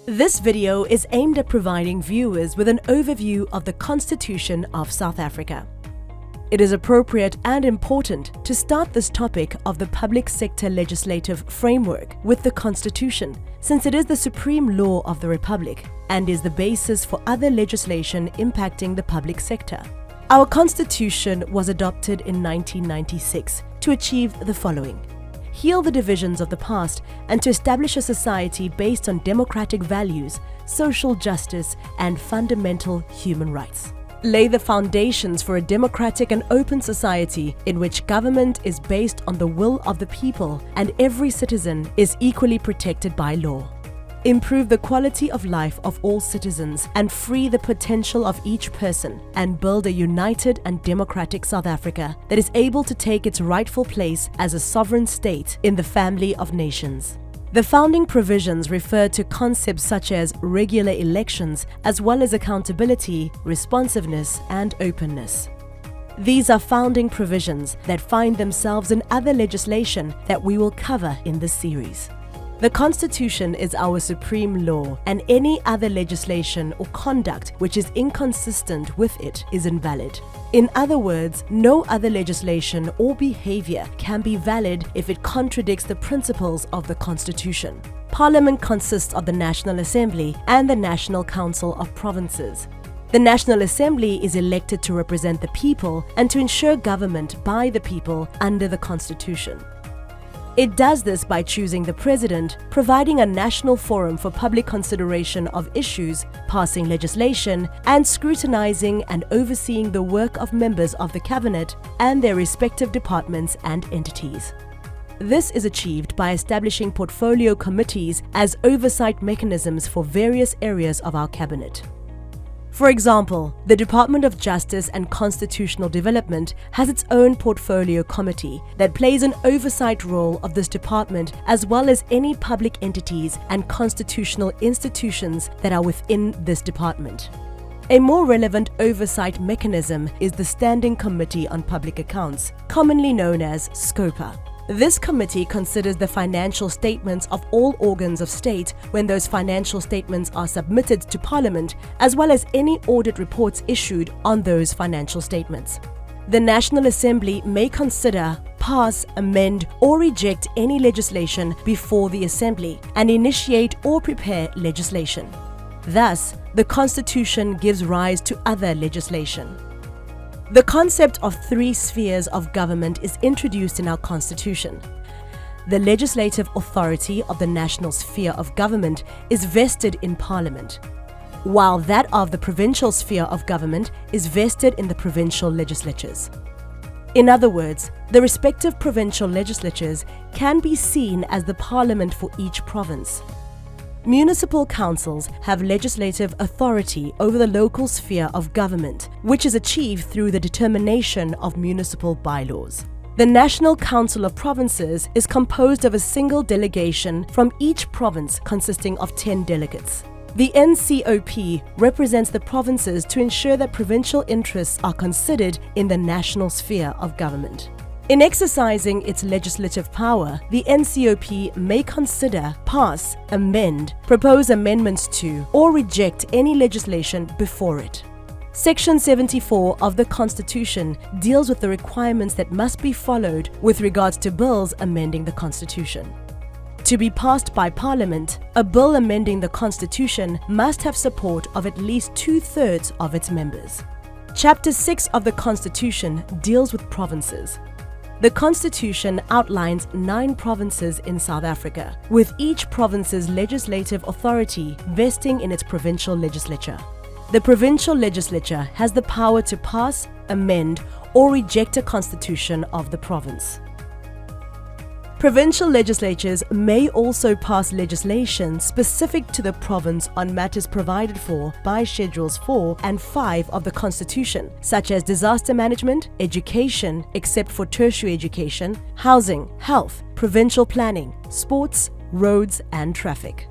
This video is aimed at providing viewers with an overview of the Constitution of South Africa. It is appropriate and important to start this topic of the public sector legislative framework with the Constitution, since it is the supreme law of the Republic and is the basis for other legislation impacting the public sector. Our Constitution was adopted in 1996 to achieve the following: heal the divisions of the past and to establish a society based on democratic values, social justice, and fundamental human rights. Lay the foundations for a democratic and open society in which government is based on the will of the people and every citizen is equally protected by law. Improve the quality of life of all citizens and free the potential of each person, and build a united and democratic South Africa that is able to take its rightful place as a sovereign state in the family of nations. The founding provisions refer to concepts such as regular elections, as well as accountability, responsiveness, and openness. These are founding provisions that find themselves in other legislation that we will cover in this series. The Constitution is our supreme law, and any other legislation or conduct which is inconsistent with it is invalid. In other words, no other legislation or behavior can be valid if it contradicts the principles of the Constitution. Parliament consists of the National Assembly and the National Council of Provinces. The National Assembly is elected to represent the people and to ensure government by the people under the Constitution. It does this by choosing the president, providing a national forum for public consideration of issues, passing legislation, and scrutinizing and overseeing the work of members of the cabinet and their respective departments and entities. This is achieved by establishing portfolio committees as oversight mechanisms for various areas of our cabinet. For example, the Department of Justice and Constitutional Development has its own portfolio committee that plays an oversight role of this department, as well as any public entities and constitutional institutions that are within this department. A more relevant oversight mechanism is the Standing Committee on Public Accounts, commonly known as SCOPA. This committee considers the financial statements of all organs of state when those financial statements are submitted to Parliament, as well as any audit reports issued on those financial statements. The National Assembly may consider, pass, amend, or reject any legislation before the Assembly and initiate or prepare legislation. Thus, the Constitution gives rise to other legislation. The concept of three spheres of government is introduced in our Constitution. The legislative authority of the national sphere of government is vested in Parliament, while that of the provincial sphere of government is vested in the provincial legislatures. In other words, the respective provincial legislatures can be seen as the parliament for each province. Municipal councils have legislative authority over the local sphere of government, which is achieved through the determination of municipal bylaws. The National Council of Provinces is composed of a single delegation from each province consisting of 10 delegates. The NCOP represents the provinces to ensure that provincial interests are considered in the national sphere of government. In exercising its legislative power, the NCOP may consider, pass, amend, propose amendments to, or reject any legislation before it. Section 74 of the Constitution deals with the requirements that must be followed with regards to bills amending the Constitution. To be passed by Parliament, a bill amending the Constitution must have support of at least 2/3 of its members. Chapter 6 of the Constitution deals with provinces. The Constitution outlines 9 provinces in South Africa, with each province's legislative authority vesting in its provincial legislature. The provincial legislature has the power to pass, amend, or reject a constitution of the province. Provincial legislatures may also pass legislation specific to the province on matters provided for by Schedules 4 and 5 of the Constitution, such as disaster management, education, except for tertiary education, housing, health, provincial planning, sports, roads, and traffic.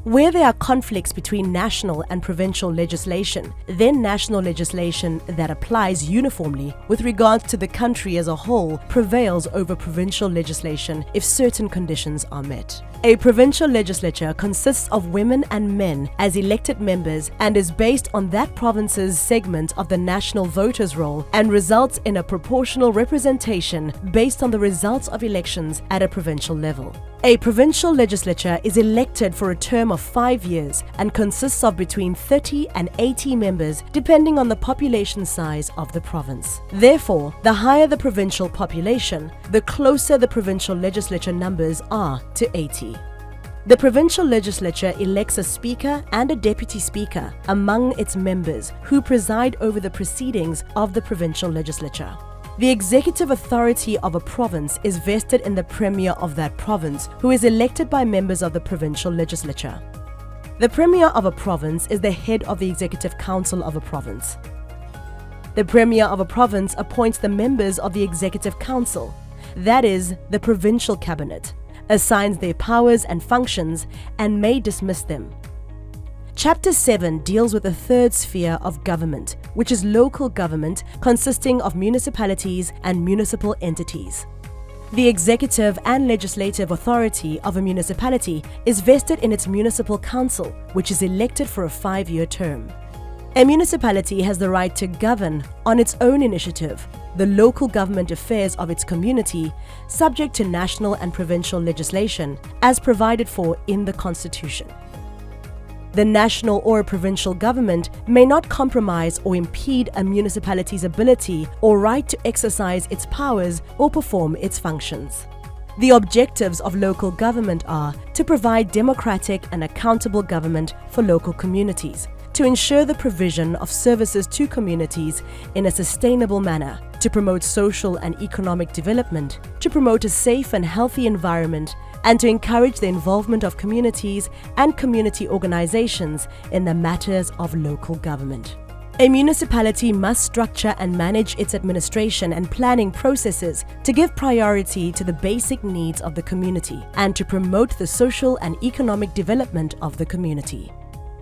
Where there are conflicts between national and provincial legislation, then national legislation that applies uniformly with regards to the country as a whole prevails over provincial legislation if certain conditions are met. A provincial legislature consists of women and men as elected members and is based on that province's segment of the national voters' roll and results in a proportional representation based on the results of elections at a provincial level. A provincial legislature is elected for a term of 5 years and consists of between 30 and 80 members depending on the population size of the province. Therefore, the higher the provincial population, the closer the provincial legislature numbers are to 80. The provincial legislature elects a speaker and a deputy speaker among its members who preside over the proceedings of the provincial legislature. The executive authority of a province is vested in the premier of that province, who is elected by members of the provincial legislature. The premier of a province is the head of the executive council of a province. The premier of a province appoints the members of the executive council, that is, the provincial cabinet, assigns their powers and functions, and may dismiss them. Chapter 7 deals with the third sphere of government, which is local government consisting of municipalities and municipal entities. The executive and legislative authority of a municipality is vested in its municipal council, which is elected for a 5-year term. A municipality has the right to govern, on its own initiative, the local government affairs of its community, subject to national and provincial legislation, as provided for in the Constitution. The national or provincial government may not compromise or impede a municipality's ability or right to exercise its powers or perform its functions. The objectives of local government are to provide democratic and accountable government for local communities, to ensure the provision of services to communities in a sustainable manner, to promote social and economic development, to promote a safe and healthy environment, and to encourage the involvement of communities and community organizations in the matters of local government. A municipality must structure and manage its administration and planning processes to give priority to the basic needs of the community and to promote the social and economic development of the community.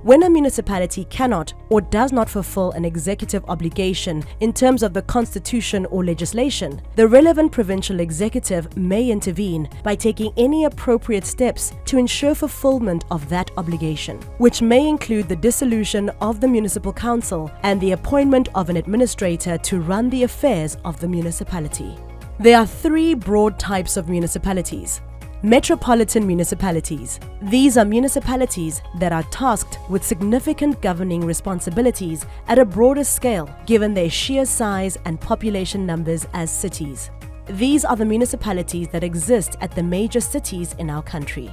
When a municipality cannot or does not fulfill an executive obligation in terms of the constitution or legislation, the relevant provincial executive may intervene by taking any appropriate steps to ensure fulfillment of that obligation, which may include the dissolution of the municipal council and the appointment of an administrator to run the affairs of the municipality. There are 3 broad types of municipalities. Metropolitan municipalities. These are municipalities that are tasked with significant governing responsibilities at a broader scale, given their sheer size and population numbers as cities. These are the municipalities that exist at the major cities in our country.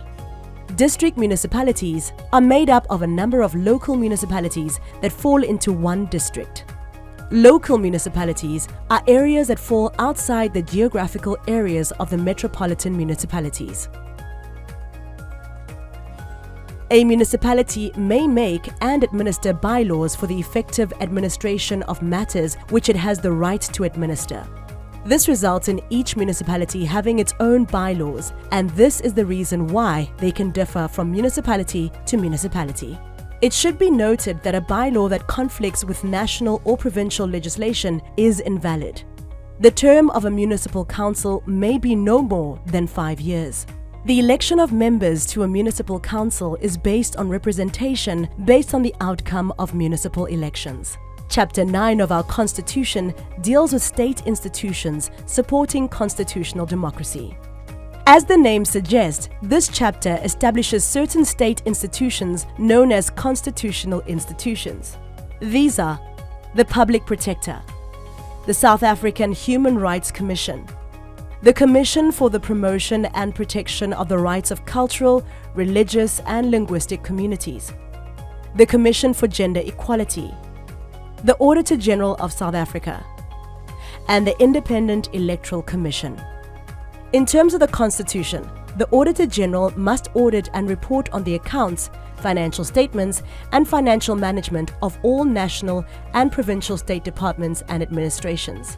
District municipalities are made up of a number of local municipalities that fall into one district. Local municipalities are areas that fall outside the geographical areas of the metropolitan municipalities. A municipality may make and administer bylaws for the effective administration of matters which it has the right to administer. This results in each municipality having its own bylaws, and this is the reason why they can differ from municipality to municipality. It should be noted that a bylaw that conflicts with national or provincial legislation is invalid. The term of a municipal council may be no more than 5 years. The election of members to a municipal council is based on representation based on the outcome of municipal elections. Chapter 9 of our Constitution deals with state institutions supporting constitutional democracy. As the name suggests, this chapter establishes certain state institutions known as constitutional institutions. These are the Public Protector, the South African Human Rights Commission, the Commission for the Promotion and Protection of the Rights of Cultural, Religious and Linguistic Communities, the Commission for Gender Equality, the Auditor General of South Africa, and the Independent Electoral Commission. In terms of the Constitution, the Auditor General must audit and report on the accounts, financial statements, and financial management of all national and provincial state departments and administrations.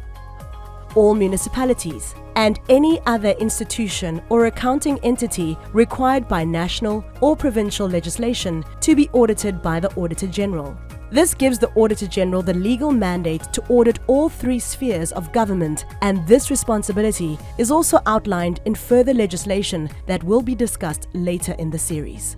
All municipalities and any other institution or accounting entity required by national or provincial legislation to be audited by the Auditor General. This gives the Auditor General the legal mandate to audit all three spheres of government, and this responsibility is also outlined in further legislation that will be discussed later in the series.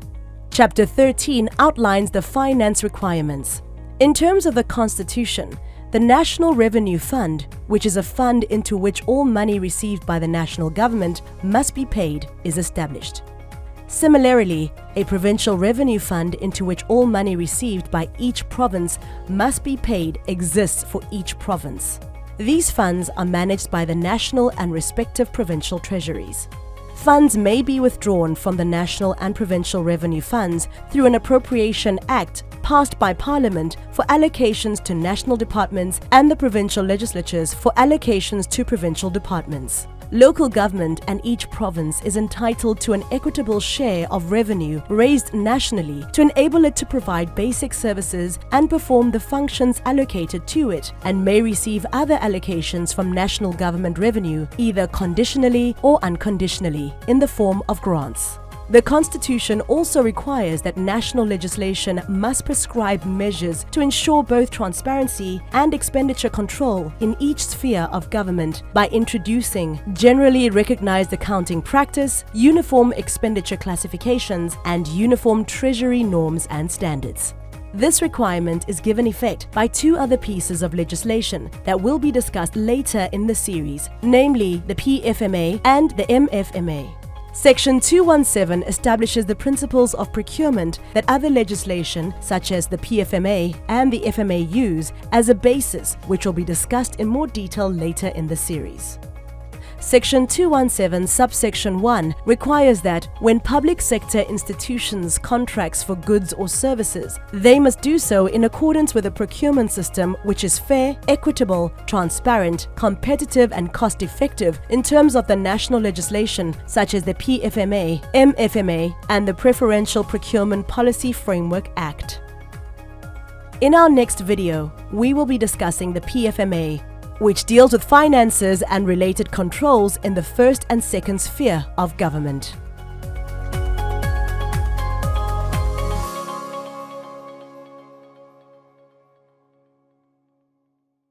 Chapter 13 outlines the finance requirements. In terms of the Constitution, the National Revenue Fund, which is a fund into which all money received by the national government must be paid, is established. Similarly, a provincial revenue fund into which all money received by each province must be paid exists for each province. These funds are managed by the national and respective provincial treasuries. Funds may be withdrawn from the national and provincial revenue funds through an appropriation act passed by Parliament for allocations to national departments and the provincial legislatures for allocations to provincial departments. Local government and each province is entitled to an equitable share of revenue raised nationally to enable it to provide basic services and perform the functions allocated to it, and may receive other allocations from national government revenue either conditionally or unconditionally in the form of grants. The Constitution also requires that national legislation must prescribe measures to ensure both transparency and expenditure control in each sphere of government by introducing generally recognized accounting practice, uniform expenditure classifications, and uniform treasury norms and standards. This requirement is given effect by two other pieces of legislation that will be discussed later in the series, namely the PFMA and the MFMA. Section 217 establishes the principles of procurement that other legislation, such as the PFMA and the FMA, use as a basis, which will be discussed in more detail later in the series. Section 217, subsection 1 requires that when public sector institutions contracts for goods or services, they must do so in accordance with a procurement system which is fair, equitable, transparent, competitive and cost-effective in terms of the national legislation such as the PFMA, MFMA and the Preferential Procurement Policy Framework Act. In our next video, we will be discussing the PFMA, which deals with finances and related controls in the first and second sphere of government.